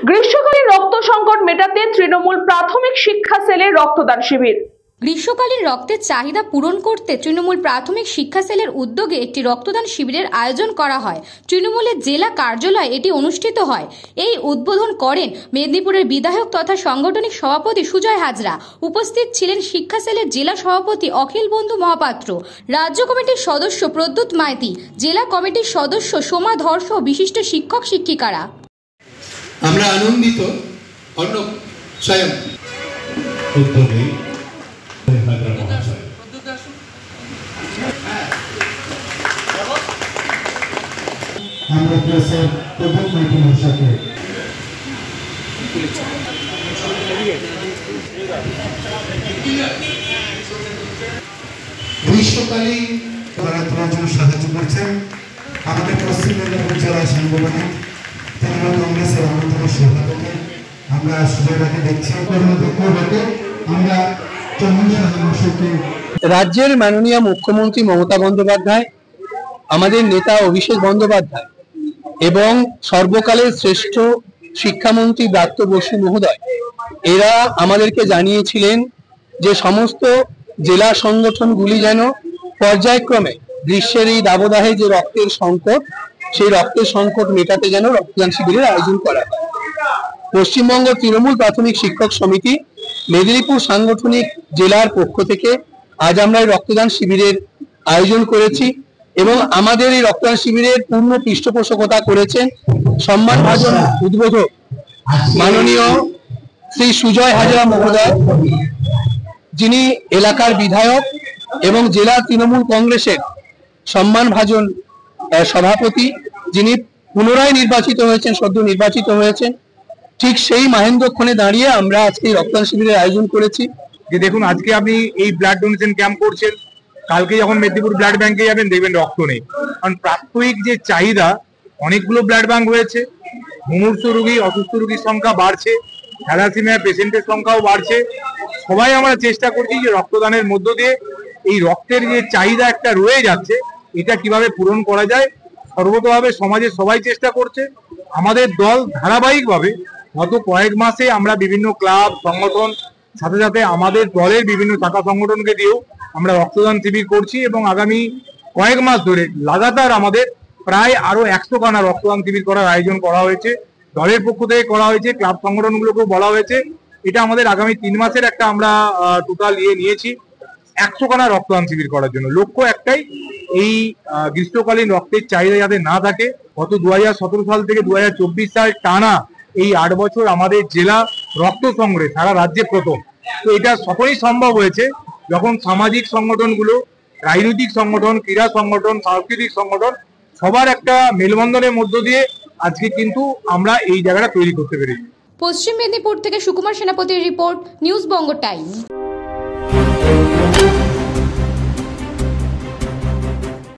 গ্রীষ্মকালীন রক্ত সংকট মেটাতে তৃণমূল প্রাথমিক শিক্ষা সেলের রক্তদান শিবির। গ্রীষ্মকালীন রক্তের চাহিদা পূরণ করতে তৃণমূল প্রাথমিক শিক্ষা সেলের উদ্যোগে একটি রক্তদান শিবিরের আয়োজন করা হয়। তৃণমূলের জেলা কার্যালয়ে এটি অনুষ্ঠিত হয়। এই উদ্বোধন করেন মেদিনীপুরের বিধায়ক তথা সাংগঠনিক সভাপতি সুজয় হাজরা। উপস্থিত ছিলেন শিক্ষা সেলের জেলা সভাপতি অখিল বন্ধু মহাপাত্র, রাজ্য কমিটির সদস্য প্রদ্যুৎ মাইতি, জেলা কমিটির সদস্য সোমা ধর সহ বিশিষ্ট শিক্ষক শিক্ষিকারা। আমরা আনন্দিত অর্ণব স্বয়ং উদ্যোগে আমরা প্রেসের প্রধান মাইটি মহাশয়কে গ্রীষ্মকালীন পড়াশোনার জন্য সাহায্য করছেন আমাদের পশ্চিম মেদিনীপুর জেলা সাংগঠনিক তৃণমূল কংগ্রেসের অন্যতম সভাপতি আমরা সুজয়কে দেখছি। আমরা রাজ্যের মাননীয় মুখ্যমন্ত্রী মমতা বন্দ্যোপাধ্যায়, আমাদের নেতা অভিষেক বন্দ্যোপাধ্যায় এবং সর্বকালের শ্রেষ্ঠ শিক্ষামন্ত্রী ব্রাত্য বসু মহোদয় এরা আমাদেরকে জানিয়েছিলেন যে সমস্ত জেলা সংগঠনগুলি যেন পর্যায়ক্রমে গ্রীষ্মের এই দাবদাহে যে রক্তের সংকট, সেই রক্তের সংকট মেটাতে যেন রক্তদান শিবিরের আয়োজন করা হয়। পশ্চিমবঙ্গ তৃণমূল প্রাথমিক শিক্ষক সমিতি মেদিনীপুর সাংগঠনিক জেলার পক্ষ থেকে আজ আমরা এই রক্তদান শিবিরের আয়োজন করেছি এবং আমাদের এই রক্তদান শিবিরের পূর্ণ পৃষ্ঠপোষকতা করেছেন সম্মানভাজন উদ্বোধক মাননীয় শ্রী সুজয় হাজরা মহোদয়, যিনি এলাকার বিধায়ক এবং জেলা তৃণমূল কংগ্রেসের সম্মানভাজন সভাপতি, যিনি পুনরায় নির্বাচিত হয়েছেন, সদ্য নির্বাচিত হয়েছেন। ঠিক সেই মাহেন্দ্রক্ষণে দাঁড়িয়ে আমরা আজকে রক্তদান শিবিরের আয়োজন করেছি। যে দেখুন, আজকে আপনি এই ব্লাড ডোনেশন ক্যাম্প করছেন, কালকে যখন মেদিনীপুর ব্লাড ব্যাংকে যাবেন দেখবেন রক্ত নেই। কারণ প্রাত্যহিক যে চাহিদা, অনেকগুলো ব্লাড ব্যাংক হয়েছে, মুমূর্ষ রোগী, অসুস্থ রোগীর সংখ্যা বাড়ছে, থ্যালাসেমিয়া পেশেন্টের সংখ্যাও বাড়ছে। সবাই আমরা চেষ্টা করছি যে রক্তদানের মধ্য দিয়ে এই রক্তের যে চাহিদা একটা রয়ে যাচ্ছে, এটা কিভাবে পূরণ করা যায় সর্বতভাবে সমাজের সবাই চেষ্টা করছে। আমাদের দল ধারাবাহিকভাবে গত কয়েক মাসে আমরা বিভিন্ন ক্লাব সংগঠন সাথে সাথে আমাদের দলের বিভিন্ন শাখা সংগঠনকে দিয়েও আমরা রক্তদান শিবির করছি এবং আগামী কয়েক মাস ধরে লাগাতার আমাদের প্রায় আরো 100 খানা রক্তদান শিবির করার আয়োজন করা হয়েছে। দলের পক্ষ থেকে করা হয়েছে, ক্লাব সংগঠনগুলোকেও বলা হয়েছে। এটা আমাদের আগামী 3 মাসের একটা আমরা টোটাল নিয়েছি 100 খানা রক্তদান শিবির করার জন্য। লক্ষ্য একটাই, এই গ্রীষ্মকালীন রক্তের চাহিদা যাতে না থাকে। গত 2017 সাল থেকে 2024 সাল টানা এই 8 বছর আমাদের জেলা রক্ত সংগ্রহে সারা রাজ্যে প্রথম। তো এটা সকলেই সম্ভব হয়েছে যখন সামাজিক সংগঠনগুলো, রাজনৈতিক সংগঠন, ক্রীড়া সংগঠন, সাংস্কৃতিক সংগঠন সবার একটা মেলবন্ধনের মধ্য দিয়ে আজকে কিন্তু আমরা এই জায়গাটা তৈরি করতে পেরেছি। পশ্চিম মেদিনীপুর থেকে সুকুমার সেনাপতির রিপোর্ট, নিউজ বঙ্গ টাইম।